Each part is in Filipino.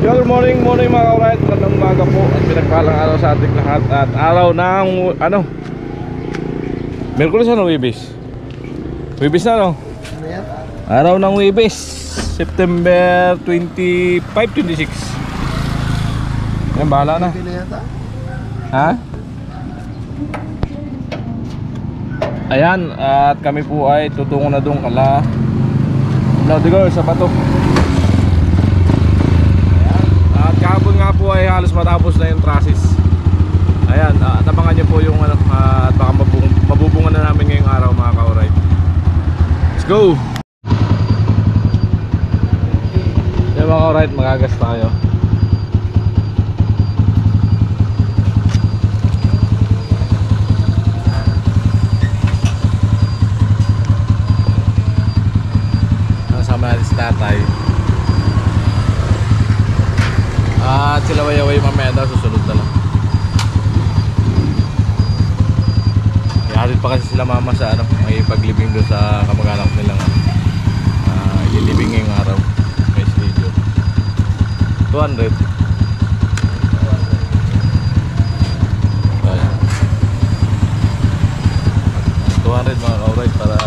Good morning mga ka-ride. Magandang umaga po at pinagpalang araw sa ating lahat. At araw ng Miyerkules ano, Webes? Webes na no? Araw ng Webes, September 25, 26. Yan, bahala na. Ha? Ayan, at kami po ay tutungo na doon kala Laudigo sa Bato. Kahapon nga po ay halos matapos na yung trasis. Ayan, tabangan nyo po yung at baka mabubungan na namin ngayong araw mga ka-ride. Let's go! Yan mga ka-ride, magagas tayo. Nasama natin si tatay. At sila way mamaya daw, susunod na lang. Iharid pa kasi sila mama sa may paglibing doon sa kamag-anak nilang ilibing ngayong araw. May schedule 200. Ayan. 200 mga ka-ride para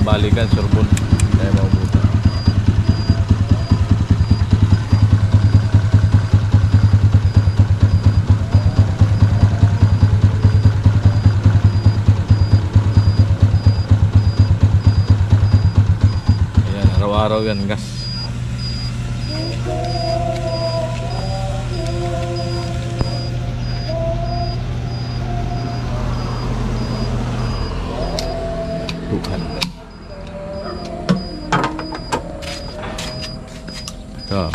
balikan Sorbon. Kaya mabuta. Araw yan gas. Tuhan. So.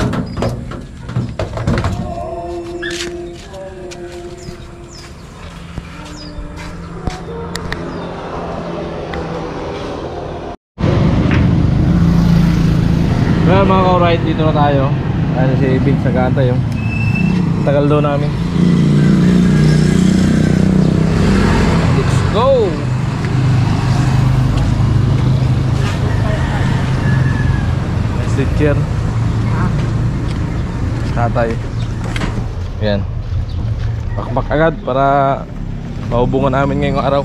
Well, mga ka-ride, dito na tayo. Ano si Vince nag-aantay yung tagal daw namin. Let's go! Nice teacher. Tatay. Yan. Pakpak agad para mahubungan namin ngayong araw.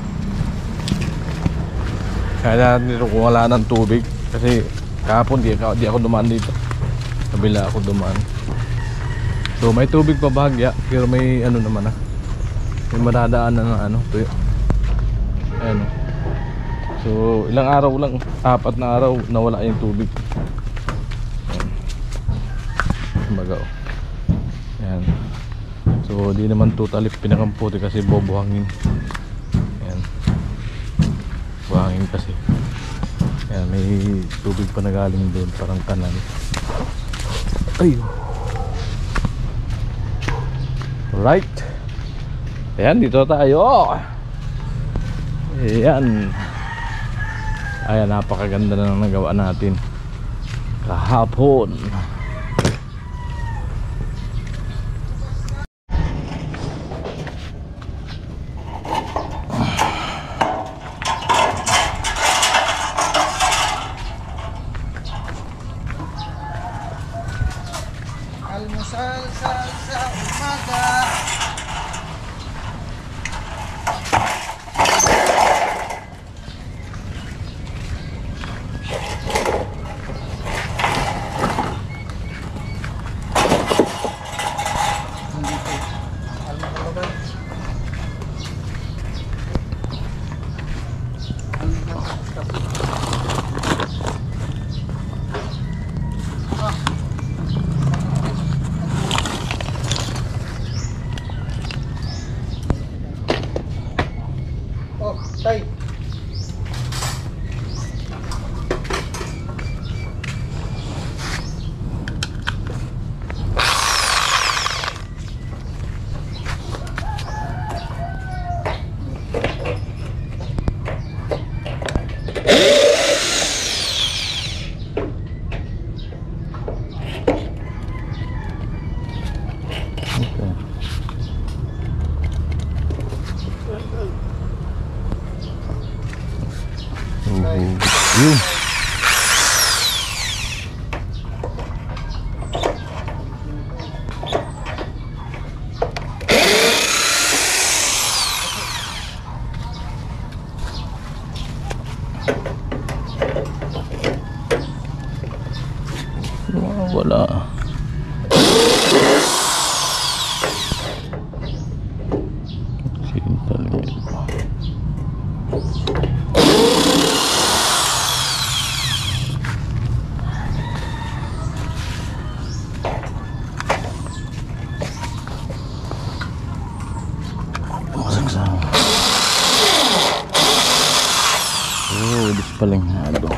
Kaya natin kung wala ng tubig. Kasi kahapon di ako dumaan dito. Kabila ako dumaan. So may tubig pa bahagya, pero may naman may madadaanan ng tuyo. Ayan. So ilang araw lang, 4 na araw nawala yung tubig. Magaw. Ayan. So di naman totally pinakamputi kasi bubuhangin. Ayan. Buhangin kasi. Ayan, may tubig pa na galing doon, parang kanan. Ay. Right. Ayan, dito tayo. Ayan. Ayan, napakaganda na ng nagawa natin kahapon. Almusal sa umaga. Tay. Yun. Wala. Oh, despalingado.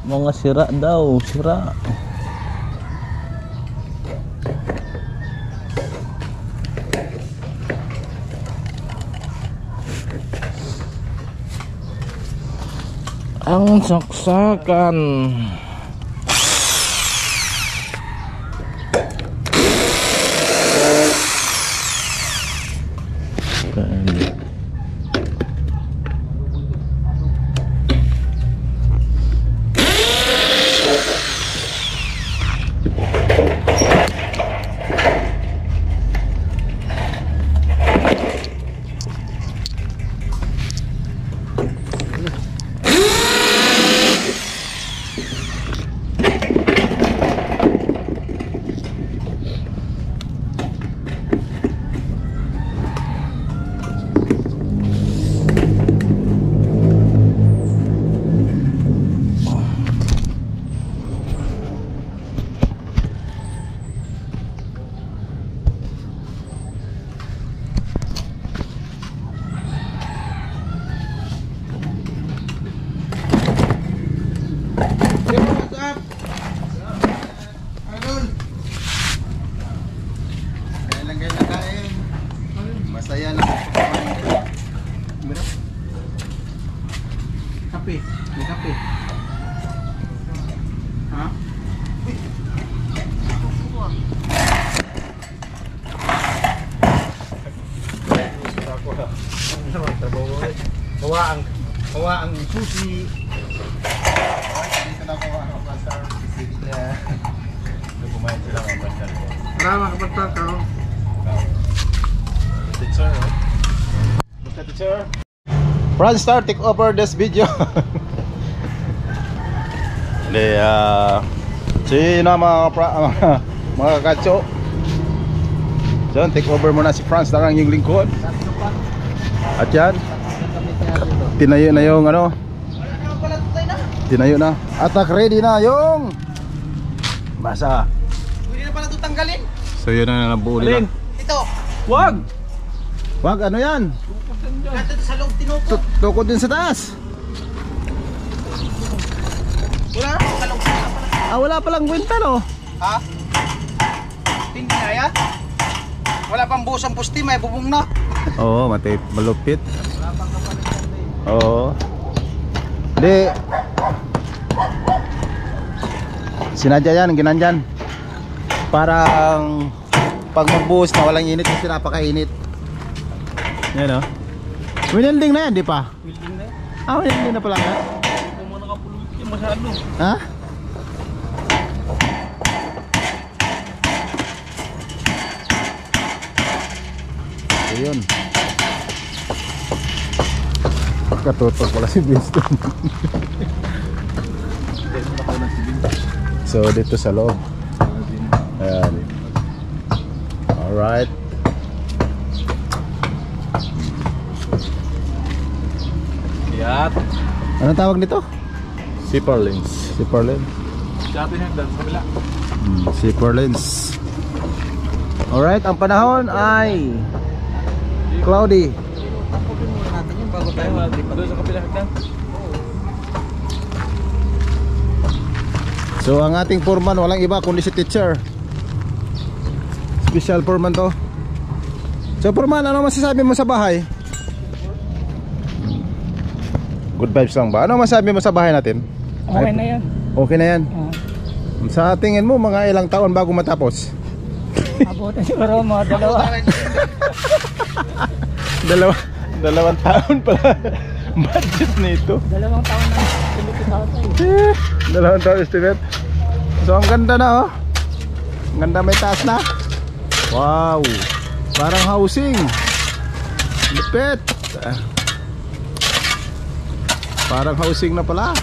Mga sira daw, sira. Ang saksakan. Masaya lang ako kumain. Kape, may kape. Ha? Kawa ang susi. Dito na ko ano pastor. Kumain sila ng pastor. Salamat kapatid ko. Teacher. Franstar, take over this video. Hindi, sino mga kakatso. So, take over muna si Franstar ang yung lingkod. At yan, tinayo na yung ano. Tinayo na. Attack ready na yung masa. Pwede na pala ito tanggalin. So yun na nabuo nila. Ito. Wag! Wag, ano yan? Ito sa loob tinukot. Tukod din sa taas. Wala. Kalong na pala. Wala palang kwenta, no? Ha? Hindi na yan? Wala pang busang pusti, may bubong na. Oo, malupit. Oo. Hindi. Sinadya yan, ginandyan. Parang pag magbuhos na walang init kasi napakainit. Yan o. Winilding na yan, di pa? Building na yan. Winilding na pala yan. Kung mo nakapulunod yung masyado. Ha? Ayun. Katutok pala si Winston. So dito sa loob. Ayan. Alright. Yat. Anong tawag nito? Zipper lens. Zipper lens. Dati hagdan sa kabila. Zipper lens. Alright, ang panahon ay cloudy. Tapukin muna natin yung bago tayo. Doon sa kabila hagdan. So ang ating foreman walang iba kundi si teacher. Special foreman to. So foreman, ano masasabi mo sa bahay? Good vibes lang ba? Ano masasabi mo sa bahay natin? Okay na yan. Okay na yan. Sa tingin mo mga ilang taon bago matapos? Abutin siguro mga Dalawang taon pala budget nito. 2 taon na pinipit ako. 2 taon estimate. So ang ganda na oh. Ang ganda, may taas na. Wow. Parang housing. Lupit. Parang housing na pala.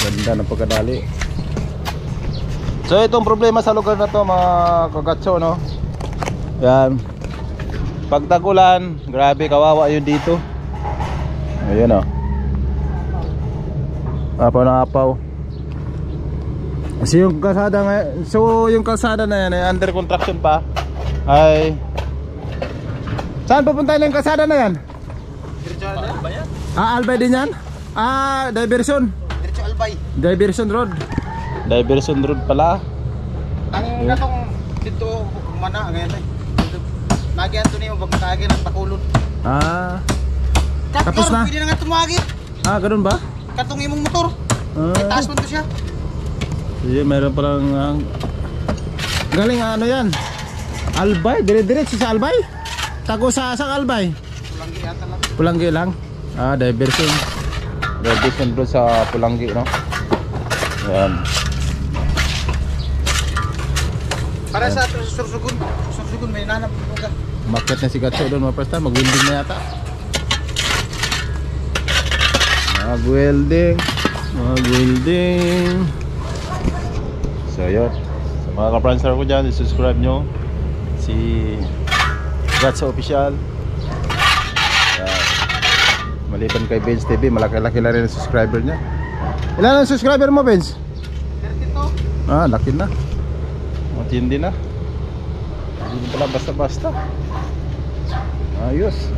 Ganda ng pagkadali. So itong problema sa lugar na to mga kagatso, no? Yan. Pag tag-ulan, grabe kawawa yun dito. Ayun, oh. Apaw na apaw. Kasi yung kalsada ngayon, so yung kalsada na yan ay under construction pa. Ay saan papunta yung kalsada na yan? Albay din yan? Diversion. Diretso Albay. Diversion road. Diversion road pala. Ang gatong dito mana ngayon eh. Nagyan to niyo pagkatagi ng pakulod. Tapos na? Pwede na nga tumagi. Ganun ba? Katong imong motor. Taas man to siya. Sige, meron palang galing ano yan? Albay, dire-diretso sa Albay? Tago sa Albay? Pulanggi yata lang. Pulanggi lang? Diversion. Diversion road sa Pulanggi, no? Yan. Para sa Sursugun. Sursugun may nanap ka. Market na si Gatso doon mga presta, mag-welding na yata. Mag-welding. So yun. Sa mga ka-pranstar ko dyan, subscribe nyo si Gatso Official. Maliban kay Benz TV, malaki-laki na rin ang subscriber niya. Ilan ang subscriber mo, Benz? 32. Laki na. Matindi na. Hindi pala basta-basta. Ayos.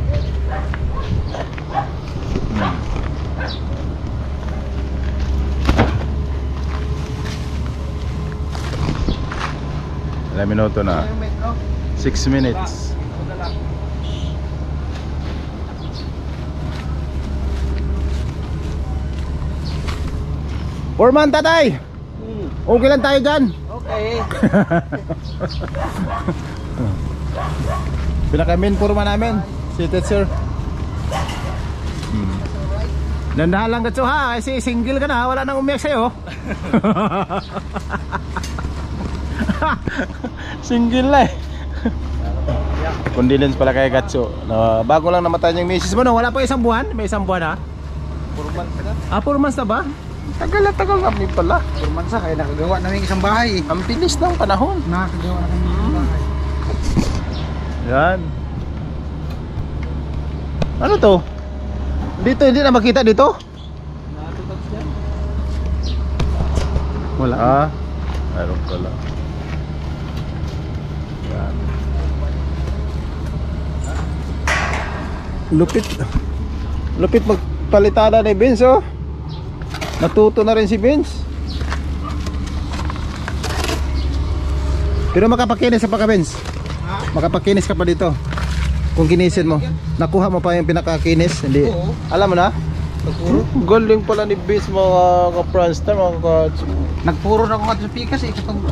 Ilang minuto na? 6 minutes. Foreman, tatay! Okay lang tayo dyan. Okay. Pinaka-main foreman namin, si teacher. Dandahan lang Gatso ha, kasi single ka na, wala nang umiyak sa'yo. Single na eh. Condolence pala kay Gatso. Bago lang namatay yung misis mo, no? Wala pa 1 buwan? May 1 buwan ha? 4 months na. 4 months na ba? Tagal na tagal kami pala. 4 months na kaya nakagawa namin isang bahay. Ang bilis ng panahon. Nakagawa na kami isang bahay. Yan. Ano to? Dito, hindi na makita dito? Nakatutok siya. Wala. Mayroon pala. Yan. Lupit. Lupit magpalitada ni Vince, oh. Natuto na rin si Vince. Pero makapakinis ka pa ka, Vince? Makapakinis ka pa dito. Kung kinisin mo, nakuha mo pa yung pinakakinis? Hindi. Oo. Alam mo na? Nagpuro. Galing pala ni Vince mga ka-pranstar, mga ka... Nagpuro na ako nga sa pikas eh. Katong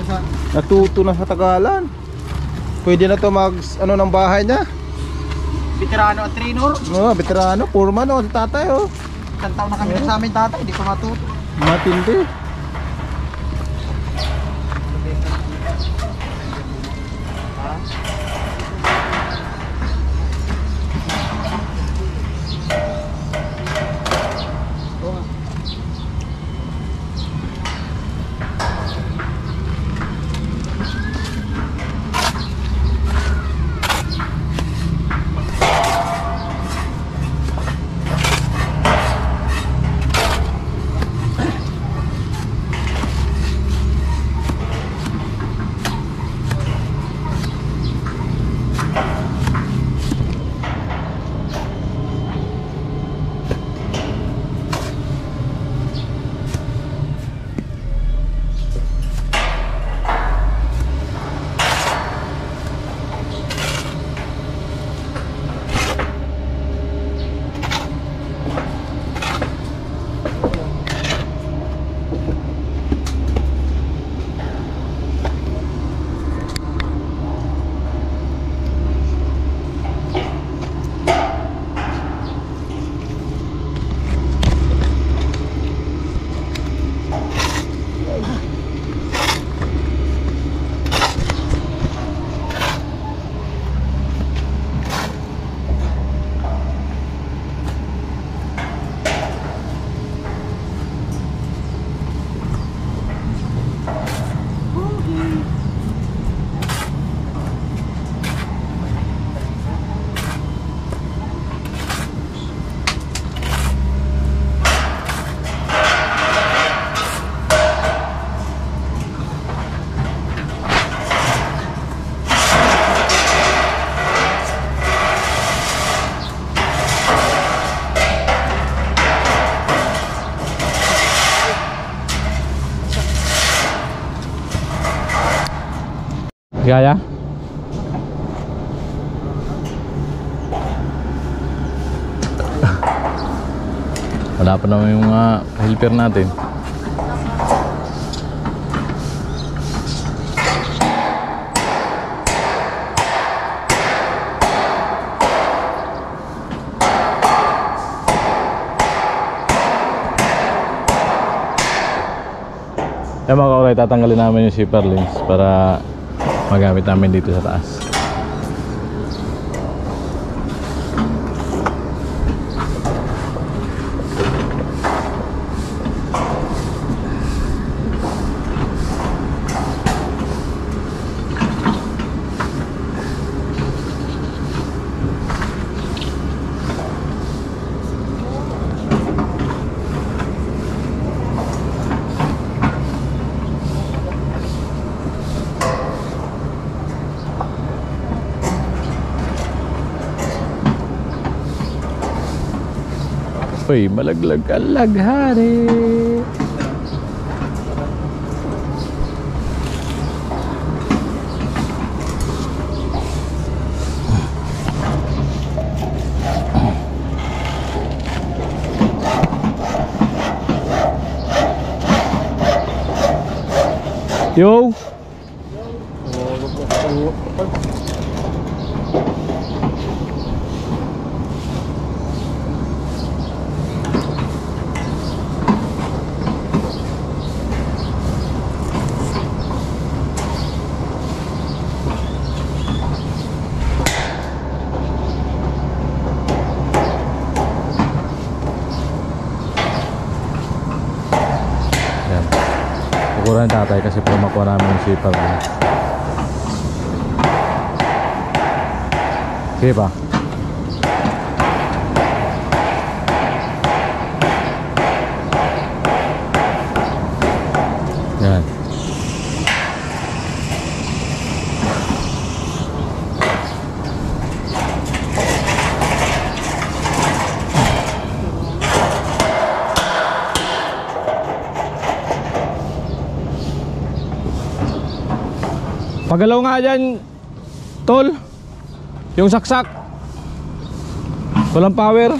sa Natuto na sa Tagalan. Pwede na to mag ano ng bahay niya. veterano at trainer. Veterano, foreman o tatay oh. Isang taon na kami sa amin tatay. Hindi pa matuto. Matindi. Kaya? Wala pa naman yung mga helper natin. Yan mga kaulay, tatanggalin namin yung zipper links para magamit namin dito sa taas. Uy, malaglag ang laghari. Yo. Kukuran tatay kasi po makuha namin yung zipper. Sige pa. Yan. Pagalaw nga dyan, tol. Yung saksak. Walang power.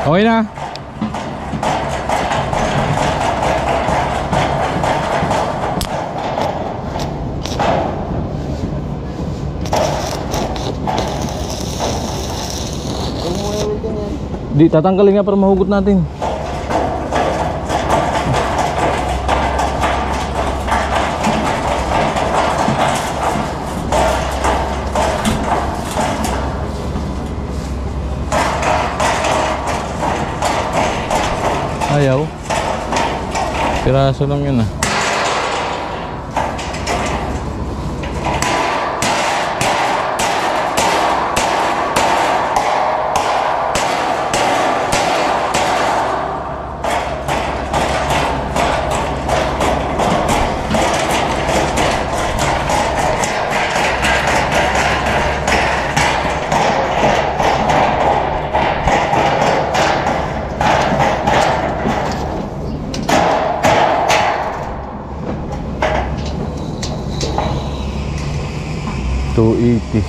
Okay na. Di tatanggalin nga para mahugot natin. Ayaw. Piraso lang yun ah. $280.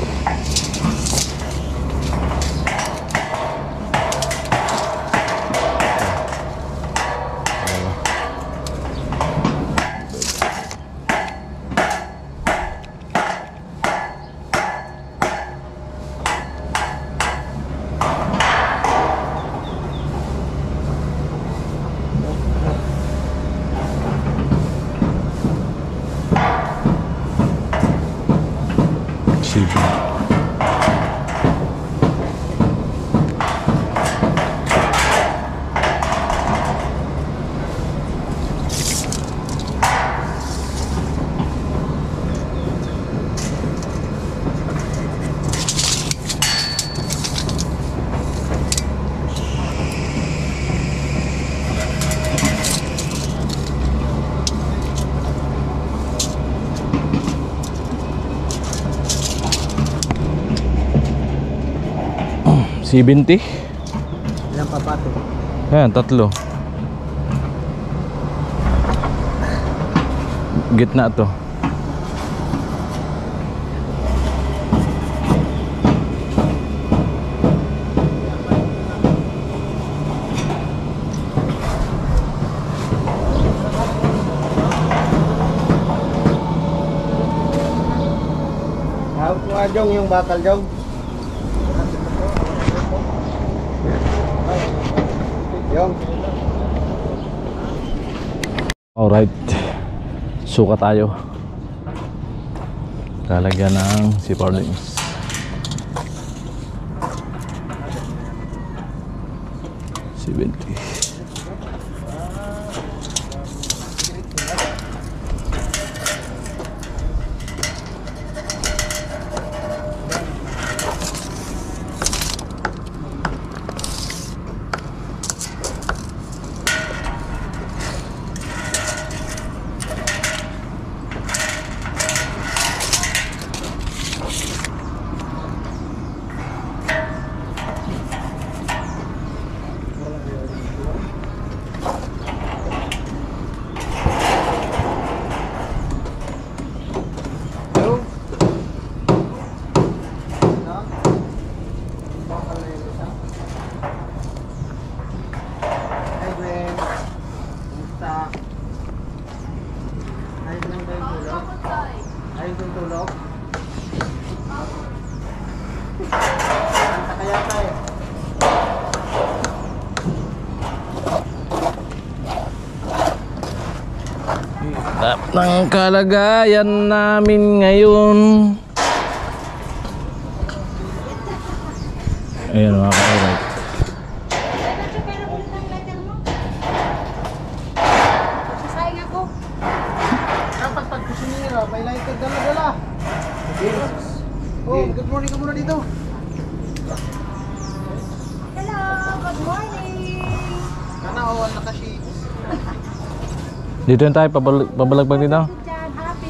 Sige. 70. Ilang papato? Ayan, 3. Gitna to. Hawak mo Jong yung bakal Jong. Yung. Alright. Suka tayo. Lalagyan ng siparlings. $70. Ayun yung tulog. Kanta kaya tayo. Ng kalagayan namin ngayon. Ayan mga ka-alright. Dapat pag kusinira, may light ka dala-dala. Oh, good morning ka muna dito. Hello, good morning. Kanawan naka-sheets. Dito yun tayo, pabalagbag dito. Happy.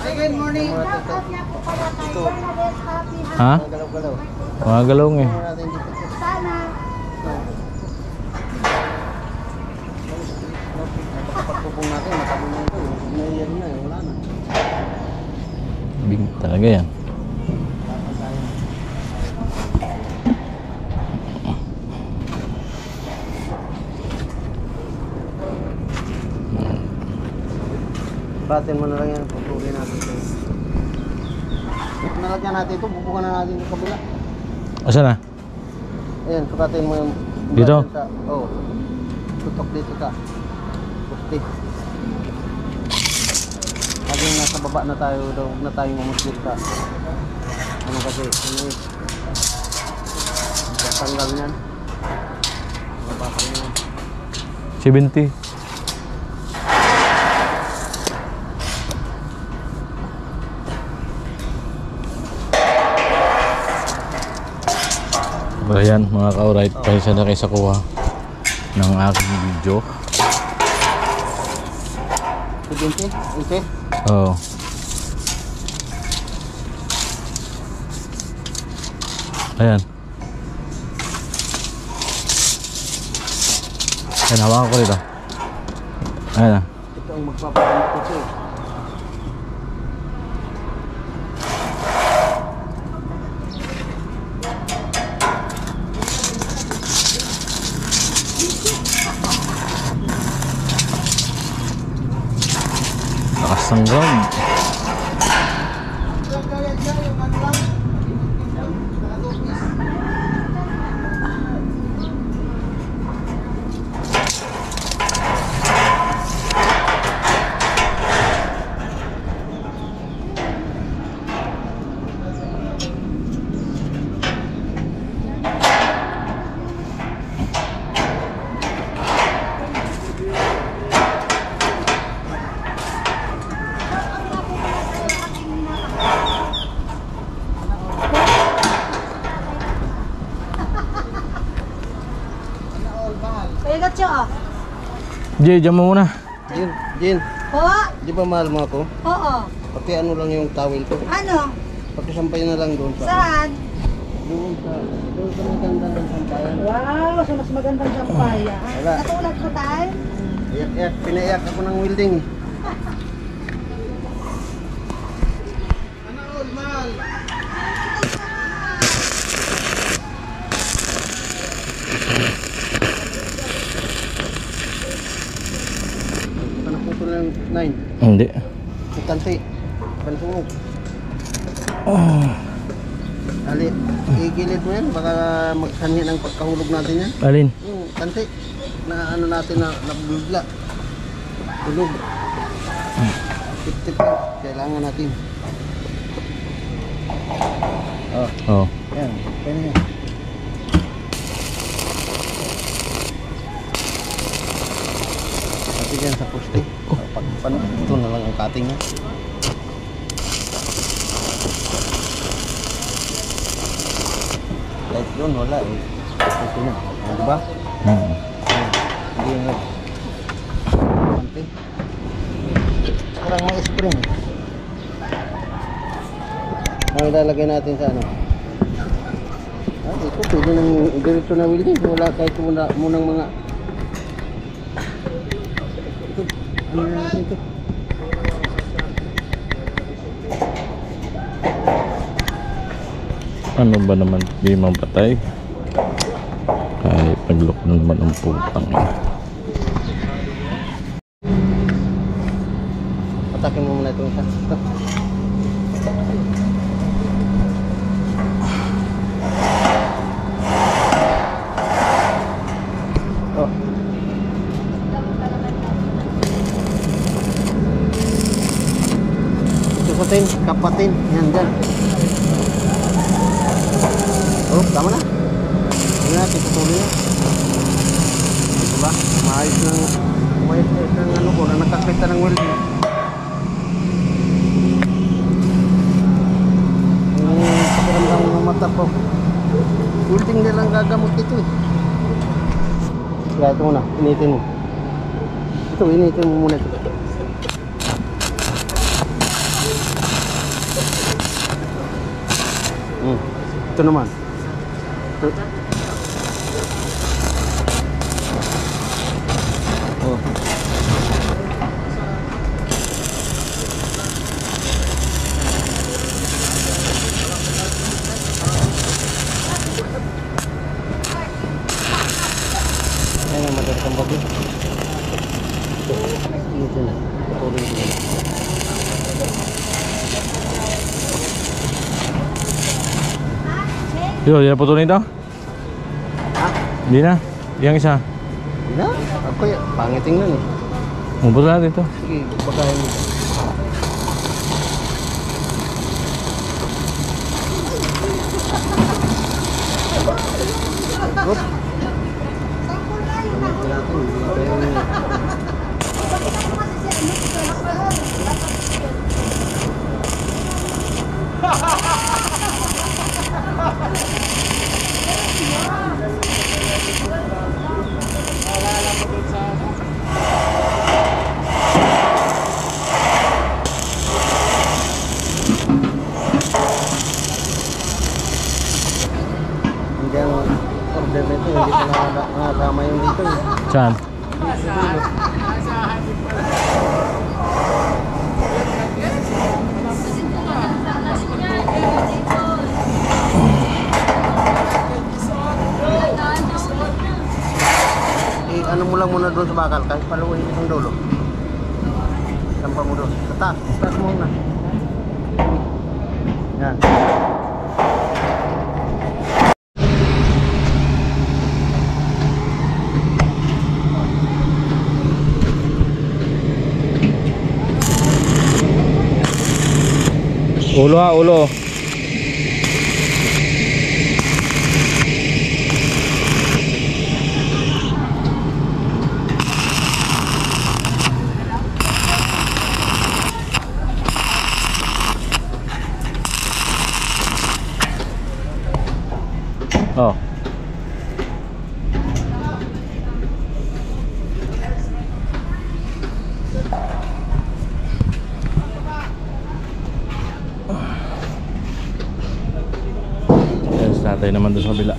Ay, good morning. Happy ako pala kay Bernadette. Happy. Ha? Galaw-galaw. Mga galong eh. Muna natin dito. Sana. Pagpupong natin, matabong na ito. Inayan na, wala na. Bing talaga yan. Batin mo na lang yan, pupulin natin ito. Nalagyan natin ito, bubukan na natin sa kabila. Asa na? Ayan, sukatin mo yung... Dito? Oo. Tutok dito ka. Pusti. Laging nasa baba na tayo daw, huwag na tayong mamuslit ka. Ano kasi, ano eh. Tanggal niyan. Mabakal niyan. 70. Ayan mga ka-alright, paisa na kayo sa kuha ng aking video. 70? Okay? Oo. Ayan. Ayan, hawakan ko dito. Ayan na. Ito ang magpapagamit ko siya. Lakas ng ground. Kaya gatyo ah. Jay, dyan mo muna. Jin, Po? di ba mahal mo ako? Oo. Pati ano lang yung towel ko. Ano? Pakisampay na lang doon sa... Saan? Doon sa maganda ng sampayan. Wow, so mas magandang sampayan. Wala. Katulad ko tayo. Iyak-iyak, pinaiyak ako ng welding. Ano, all mahal? Ano po ito ng 9? Hindi. Butante. Bansungog. Ali, igilid mo yan. Baka magsanhi ng pagkahulog natin yan. Alin? Yung tanti. Na ano natin na nabigla. Hulog. Tip-tip yan. Kailangan natin. Oh, Oh. yan. Kaya na yan. Pati dyan sa poste. Pag paano, ito na lang ang cutting niya. Light yun, wala eh. Ito na. Diba? Hindi yun lang. Pante. Parang may spring. Ang ilalagay natin sa ano? Ito pwede nang diretso na welding. Wala kahit munang mga... Ito, ano na natin ito? Ano ba naman di mapatay? Kahit naglok na naman ang putang ina. Patakin mo muna itong isa. Ito. Oh. Itukutin, kapatin. Yan, dyan. Oh, tama na. Hindi natin tutuloy na. Diba? Maayos ng ano ko na nakakita ng welding. Pakiramdam ng mata po. Welding nilang gagamot ito eh. Kaya ito muna, initin mo. Ito, initin mo muna ito. Ito naman. Ito. Oh. Ayan, madalas ang babi. Ito na. Patuloy din. Yo, yan po ito? Ha? Hindi na. Yang isa. Hindi na. Ako yan. Pangiting nun eh. Mabot natin ito. Sige, pagkain mo. Oop. Gamitin natin. Hindi ang order nito. Hindi ko nakakama yung dito eh. Saan? Ano mo lang muna doon sa bakal kahit paluin itong dulo. Sampa mo doon. Sa taas. Sa taas mo muna. Yan. Ulo ha, ulo. Oh. tayo naman doon sa kabila.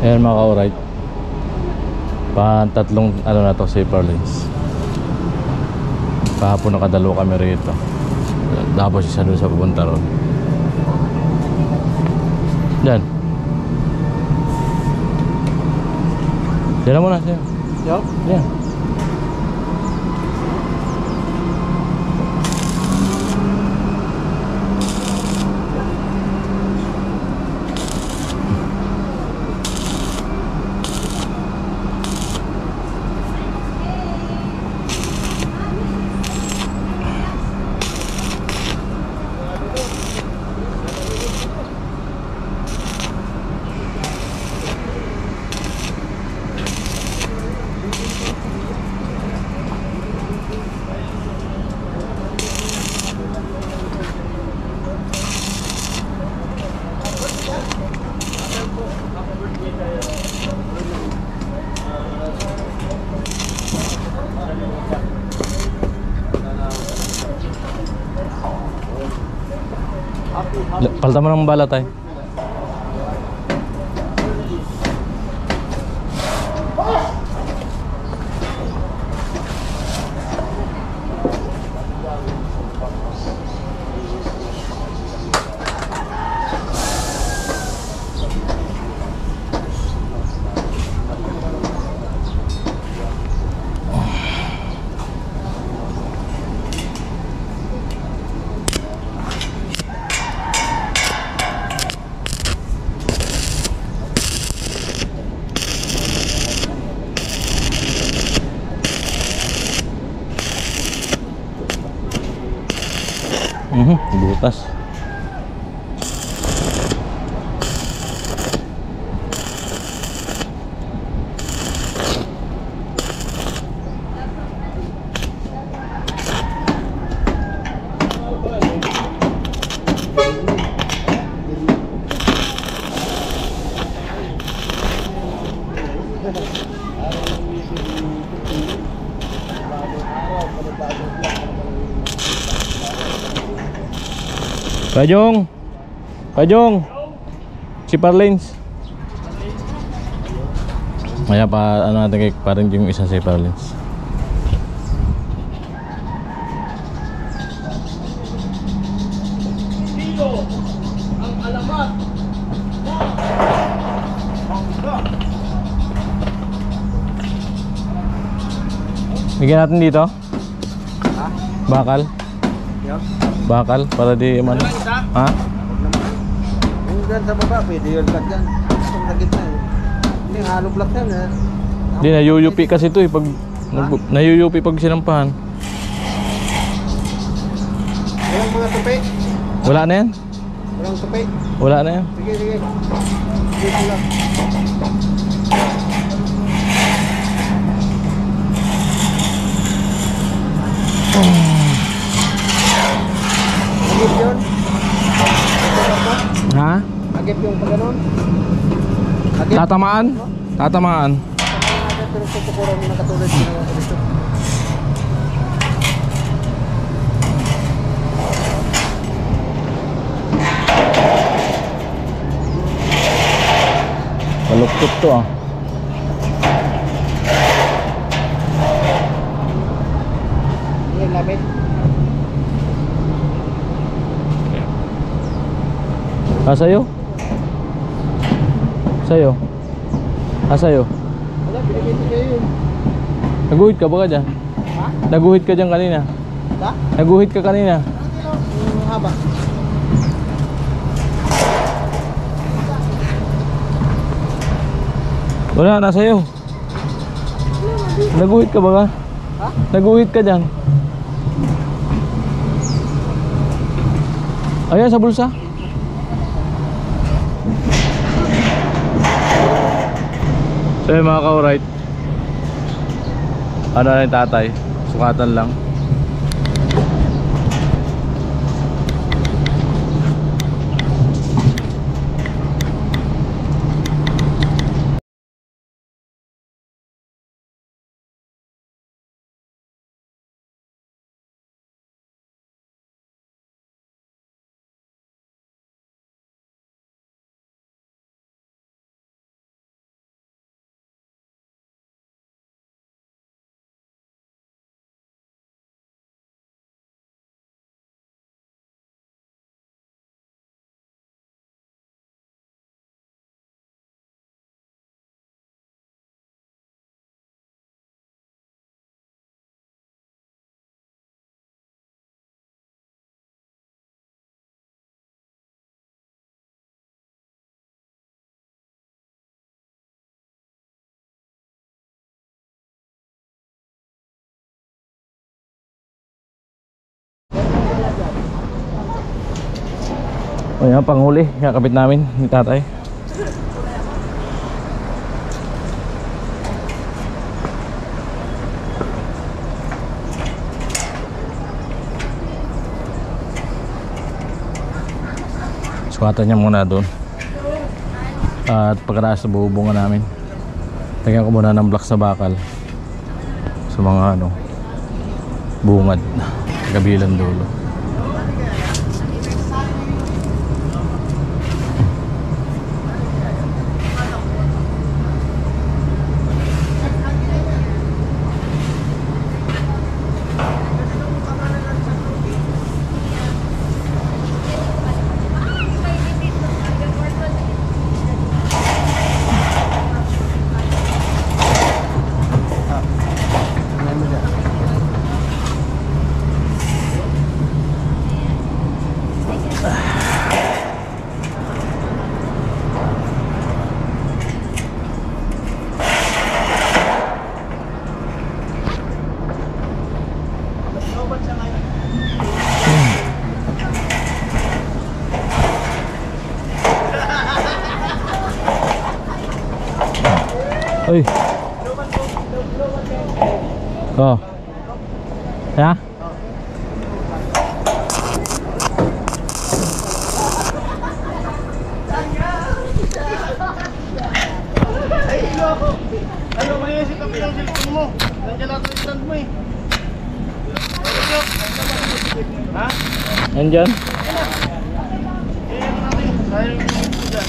Ayan mga ka-alright, tatlong ano na to, safer lanes. Kahapon nakadalo kami rito, tapos isa dun sa pupunta ron. Diyan na muna siya. Yup. Diyan. Palitan mo ng bala tayo. Butas. Kajong Sipar Lanes. Maya pa ano natin kay parang yung isa Sipar Lanes. Ang alamat. Bigyan natin dito. Bakal. Yup. Bakal para di man. Ha? Yung dyan sa baba, pwede yun lang dyan. Itong na gitna eh. Hindi, halo block yan eh. Hindi, nayuyupi kasi ito eh pag nayuyupi pag sinampahan. Walang mga tupi. Wala na yan? Walang tupi. Wala na yan. Sige, sige. Dito lang. Agip yun. Ha? Agip yung pagganon. Agip. Tatamaan? Tatamaan. Agip pero tutukuran mo na katulad ginawa ko dito. Paluktot to ah. Yan, lapit. Sa'yo? Sa'yo? Sa'yo? Wala, binigay ko kayo yun. Naguhit ka ba ka dyan? Ha? Naguhit ka dyan kanina? Ha? Naguhit ka kanina? Yung haba. Wala, nasa'yo. Naguhit ka ba ka? Ha? Naguhit ka dyan? Ayan sa bulsa. So yung mga ka-alright, ano na yung tatay, sukatan lang. O yan, panghuli, kakapit namin ni tatay. Sukatan niya muna doon. At pagkataas na bubungan namin, lagyan ko muna ng block sa bakal sa mga ano, bungad, kabilang dulo. Uy. Oh. Ya? Ano ba yung sikap yung cellphone mo? Nandiyan lang ang stand mo eh. Ha? Nandyan? Sayang yung dyan.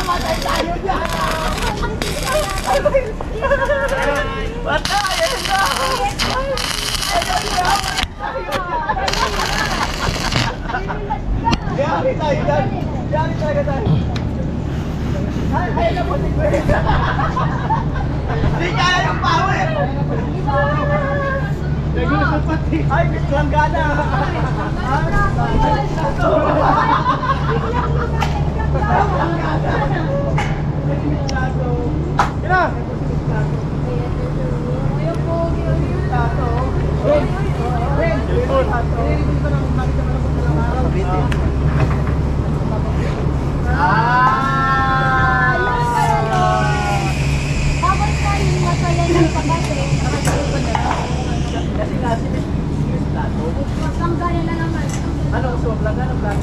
Matay tayo dyan! Patay! Yari tayo dyan! Yari talaga tayo! Ay, naputik ko eh! Di kaya yung power! Nagusap pati! Ay, bislanggana! Kina! Ano gusto mo? Vlog? Ano vlog?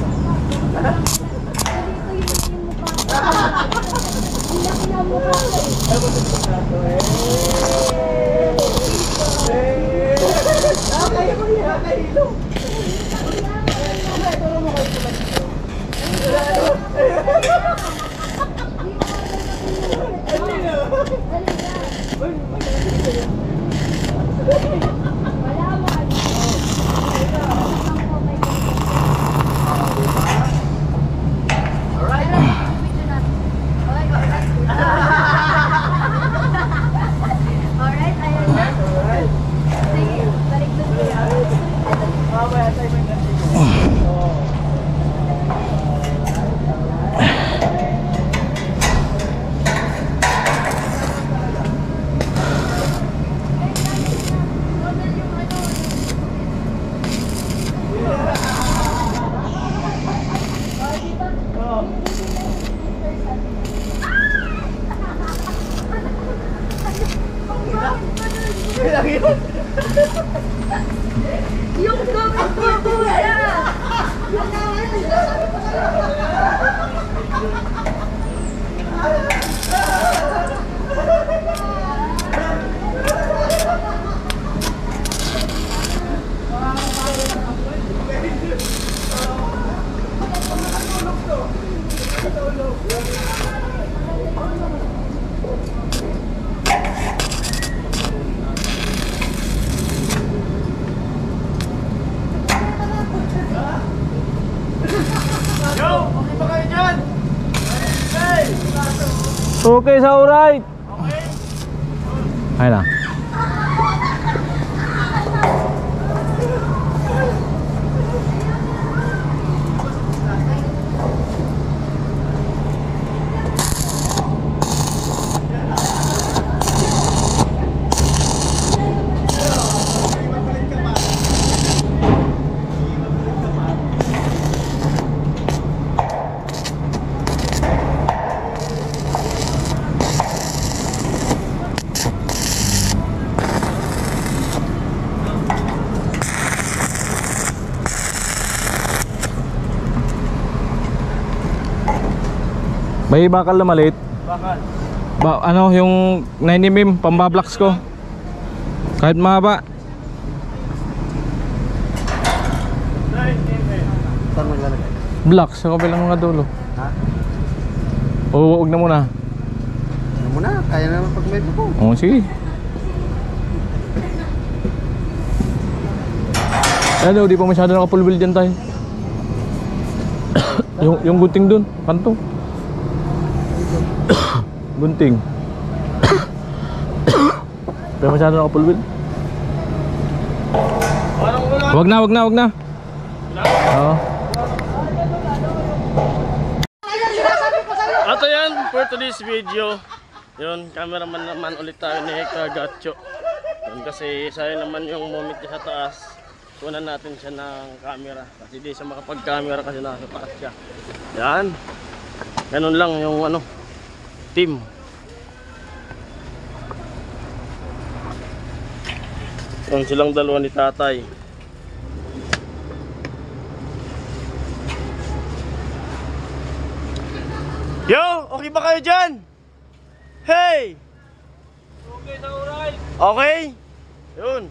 Yung gamit ko, kuya! Okay sa alright. Ay na. May bakal na maliit. Bakal. Ano yung 90mm pambablocks ko. Kahit mahaba. Saan mo ilalagay? Blocks sa kabilang mga dulo. Ha? O huwag na muna. Ano mo na? Kaya naman pag may buko. Oo, sige. Ano, di pa masyado nakapulbil dyan tayo. yung gunting dun, kanto. Gunting. Di pa masyado nakapulbil. Wag na. Oo. At ayan, for today's video, yun, cameraman naman ulit tayo ni Kagatcho. Yun, kasi sayang naman yung moment niya sa taas. Kunan natin siya ng camera. Kasi di siya makapag-camera kasi nasa taas siya. Yan. Ganun lang yung ano, team. Yun silang dalawa ni tatay. Yo! Okay ba kayo dyan? Hey! Okay na alright. Okay? Yun.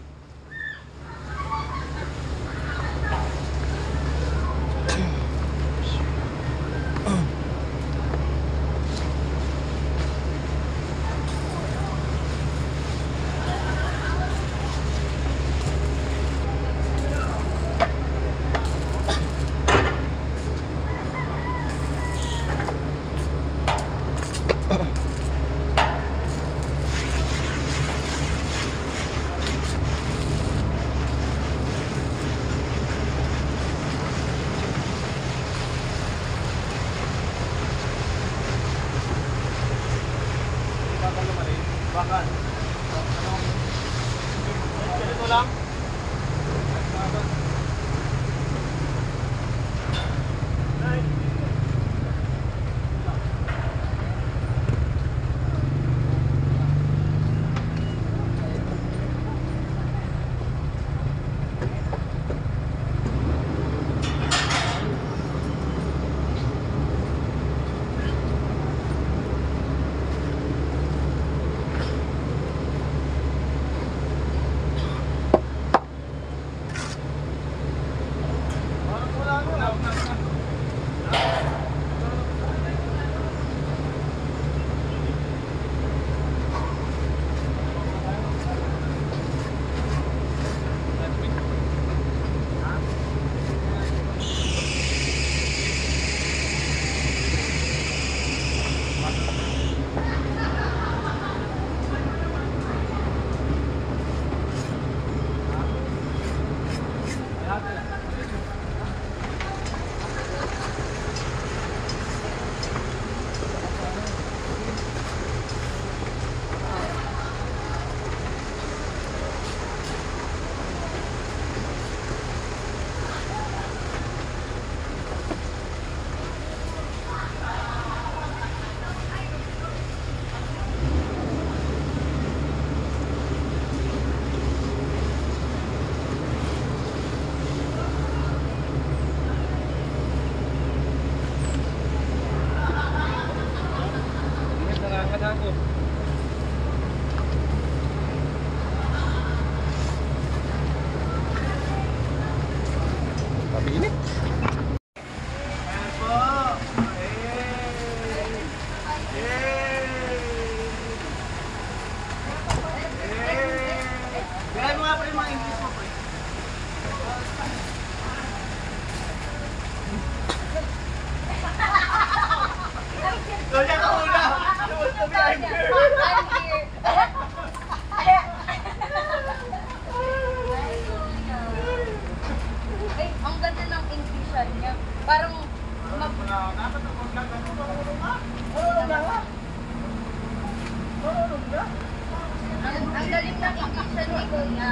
Ang galing ng English ni Kuya.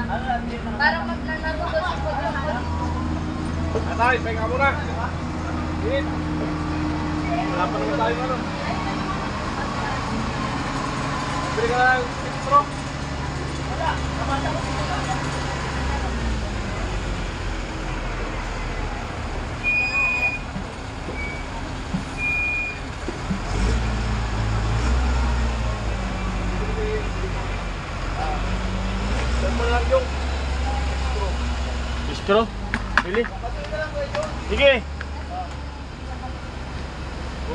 Parang maglalaro ko sa pagkakot. Atay, pahinga muna. Init. Wala pa naman tayo ano. Bili ka lang pistro. Wala. Bistro? Bili? Sige! Go,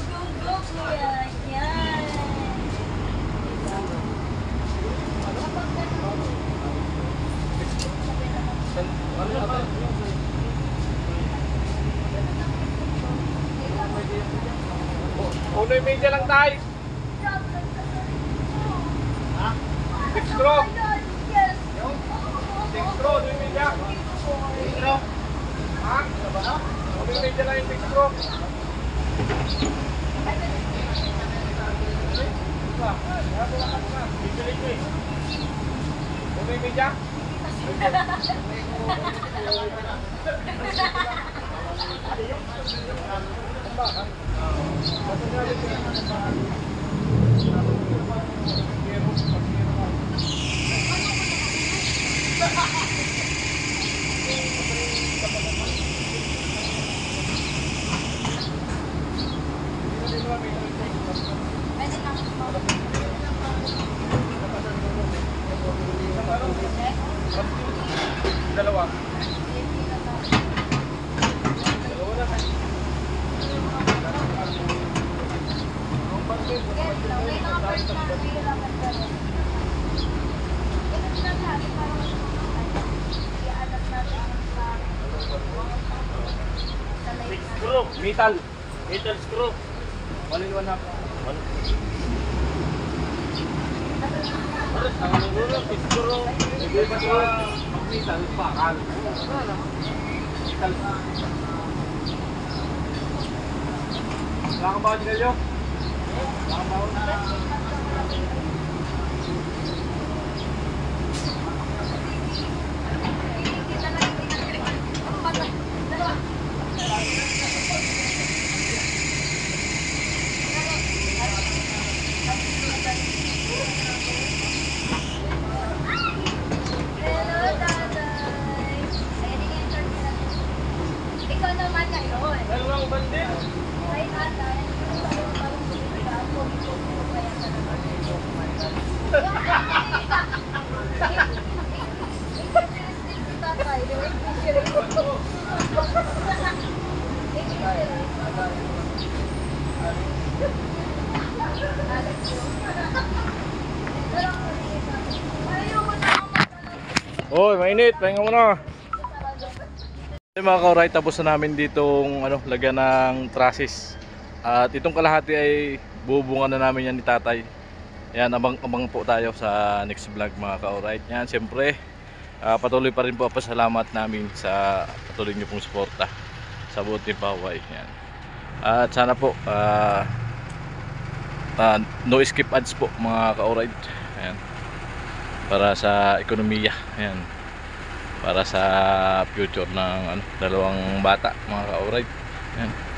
go, go, Kuya. Yan. Uno yung media lang tayo. Ha? Dextro. Yes. Dextro, uno yung media. Dextro. Ha? Uno yung media lang yung dextro. Uno yung media. Dalawa. Screw! Metal. Metal screw! 1 in 1 half. Screw! Iba sa metal, bakal. Metal. Wala kang bawang ginalyo? Wala kang bawang? Hello, Tatay. Ikaw naman ngayon. Dalawang bandit! Ay, Tatay. Parang bumita ako. Kaya ka naman. Tatay, Oy, mainit. Pahinga muna. Mga ka-alright, tapos na namin ditong lagyan ng trusses. At itong kalahati ay bubungan na namin yan ni tatay. Yan, abang po tayo sa next vlog mga ka-alright. Yan, siyempre patuloy pa rin po pasalamat namin sa patuloy niyo pong suporta sa buong Team Paway. Yan. At sana po no skip ads po mga ka-alright. Ayan. Para sa ekonomiya. Ayan. Para sa future ng dalawang bata mga ka-alright. Ayan.